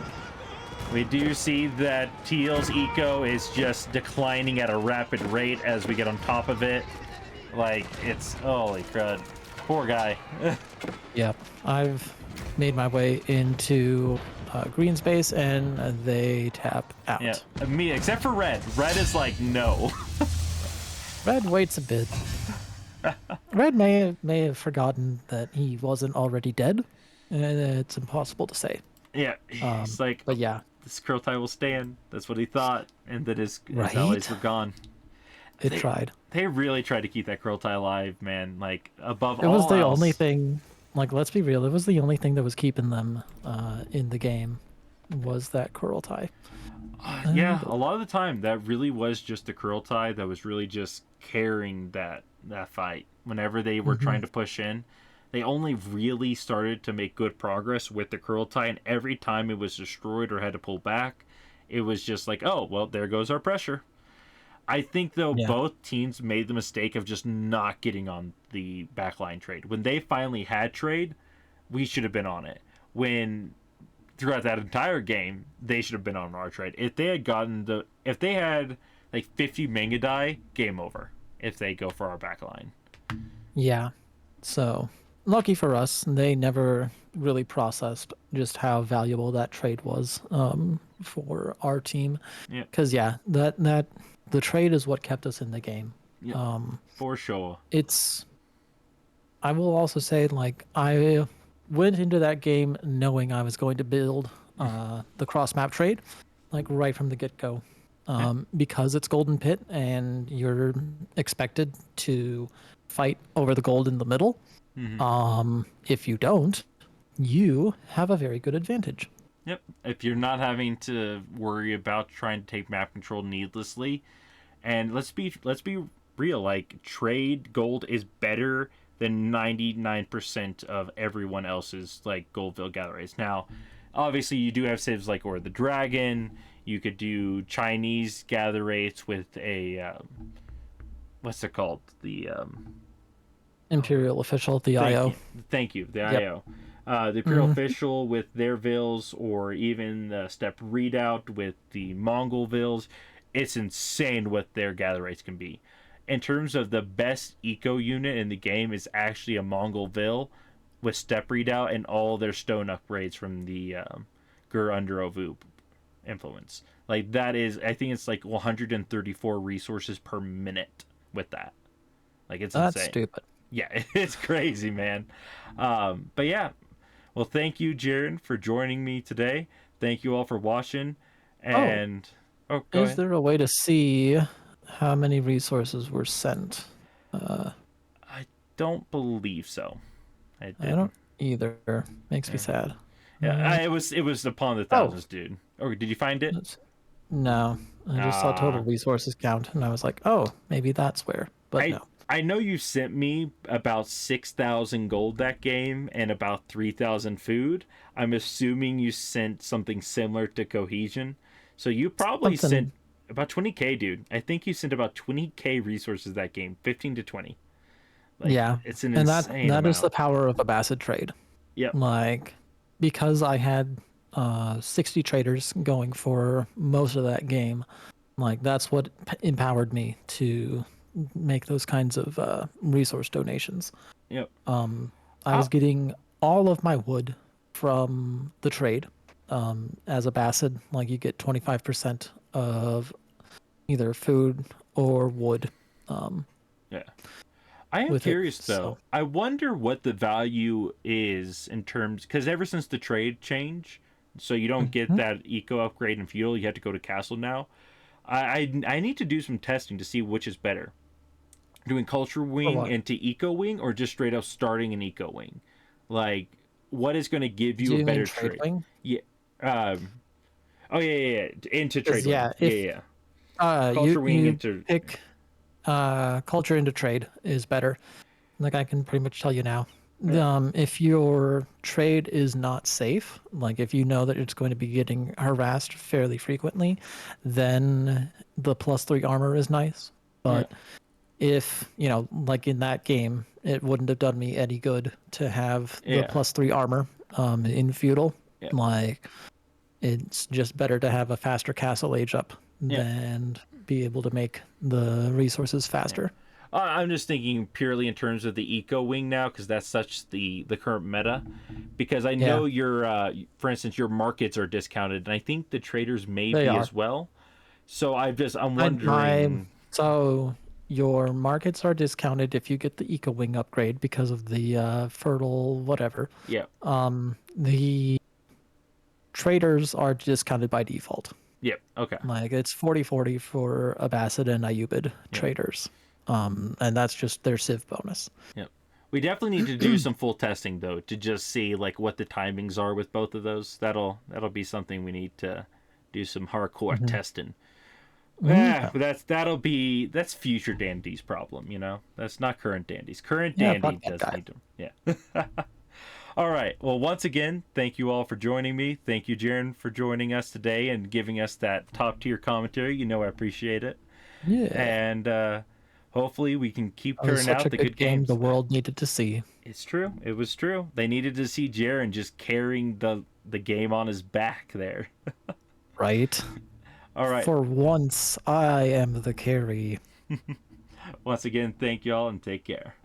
We do see that Teal's eco is just declining at a rapid rate as we get on top of it. Like, it's... Holy crud. Poor guy. Yep. I've made my way into green space and they tap Yeah, out. me, except for Red. Red is like, no. Red waits a bit. Red may have forgotten that he wasn't already dead. It's impossible to say. Yeah, he's like, But yeah, this Kurtai will stand. That's what he thought. And that his allies right? were gone. It They, tried. they really tried to keep that Kurtai alive, man. Like, above It was all the only else. thing. Like, let's be real. It was the only thing that was keeping them in the game. Was that Kurultai? Yeah, a lot of the time, that really was just the Kurtai that was really just carrying that fight. Whenever they were trying to push in, they only really started to make good progress with the Kurultai, and every time it was destroyed or had to pull back, it was just like, oh, well, there goes our pressure. I think, though, Yeah. both teams made the mistake of just not getting on the backline trade. When they finally had trade, we should have been on it. When throughout that entire game, they should have been on our trade. If they had like 50 manga die, game over. If they go for our backline. Yeah. So lucky for us, they never really processed just how valuable that trade was for our team. Yeah, Because yeah, that the trade is what kept us in the game. yeah, for sure. It's. I will also say, like, I went into that game knowing I was going to build the cross map trade, like right from the get go, because it's Golden Pit and you're expected to fight over the gold in the middle. If you don't, you have a very good advantage. Yep. If you're not having to worry about trying to take map control needlessly, and let's be real, like trade gold is better than 99% of everyone else's like Goldville gather rates. Now, obviously you do have saves like or the dragon. You could do Chinese gather rates with a what's it called? The Imperial official, the thank IO. you, thank you, the Yep. IO. The Imperial Official with their Vills, or even the Step Readout with the Mongol Vills. It's insane what their gather rates can be. In terms of the best eco unit in the game is actually a Mongol Vill with Step Readout and all their stone upgrades from the Gur Under Ovu influence. Like that is, I think it's like 134 resources per minute with that. Like it's That's insane. stupid. Yeah, it's crazy, man. But yeah, well, thank you, Jarin, for joining me today. Thank you all for watching. And go Is ahead. there a way to see how many resources were sent? I don't believe so. I I didn't. don't either. Makes me sad. Yeah, it was upon the thousands, dude. Or did you find it? No, I just saw total resources count, and I was like, oh, maybe that's where. But no. I know you sent me about 6,000 gold that game and about 3,000 food. I'm assuming you sent something similar to Cohesion. So you probably sent about 20k, dude. I think you sent about 20k resources that game, 15 to 20. Like, Yeah, it's an and insane that amount. is the power of a Basset trade. Yep. Like, because I had 60 traders going for most of that game, like that's what empowered me to make those kinds of resource donations. Yep. I was getting all of my wood from the trade. As a Basset, like you get 25% of either food or wood. Yeah. I am With it, curious though. so. I wonder what the value is in terms, because ever since the trade change, so you don't get that eco upgrade in feudal. You have to go to castle now. I need to do some testing to see which is better, doing culture wing what? into eco wing or just straight up starting an eco wing. Like, what is going to give you Do a you mean better trade trade? wing? Yeah. Oh yeah. Into trade Yeah, wing. if Yeah. you Culture wing you into pick culture into trade is better. Like I can pretty much tell you now. If your trade is not safe, like if you know that it's going to be getting harassed fairly frequently, then the +3 armor is nice. But if, like in that game, it wouldn't have done me any good to have the Yeah. +3 armor in feudal. Yeah. Like it's just better to have a faster castle age up Yeah. than be able to make the resources Yeah. faster. I'm just thinking purely in terms of the eco wing now, because that's such the current meta. Because I Yeah, know your, for instance, your markets are discounted, and I think the traders may they be are. as well. So I'm I wondering. so your markets are discounted if you get the Eco Wing upgrade because of the fertile whatever. Yeah, The traders are discounted by default. yeah, okay, Like it's 40/40 for Abbasid and Ayubid yeah, traders. And that's just their Civ bonus. yeah. We definitely need to do some full testing though to just see like what the timings are with both of those. That'll be something we need to do some hardcore Hmm. testing. Yeah. That's future Dandy's problem, you know. That's not current Dandy's. Current Yeah, Dandy fuck that does guy. need to. Yeah. All right. Well, once again, thank you all for joining me. Thank you, Jaron, for joining us today and giving us that top tier commentary. You know, I appreciate it. Yeah. And hopefully, we can keep That was turning such a out the good good game the games. world needed to see. It's true. It was true. They needed to see Jaron just carrying the game on his back there. Right? All right. For once, I am the carry. Once again, thank you all and take care.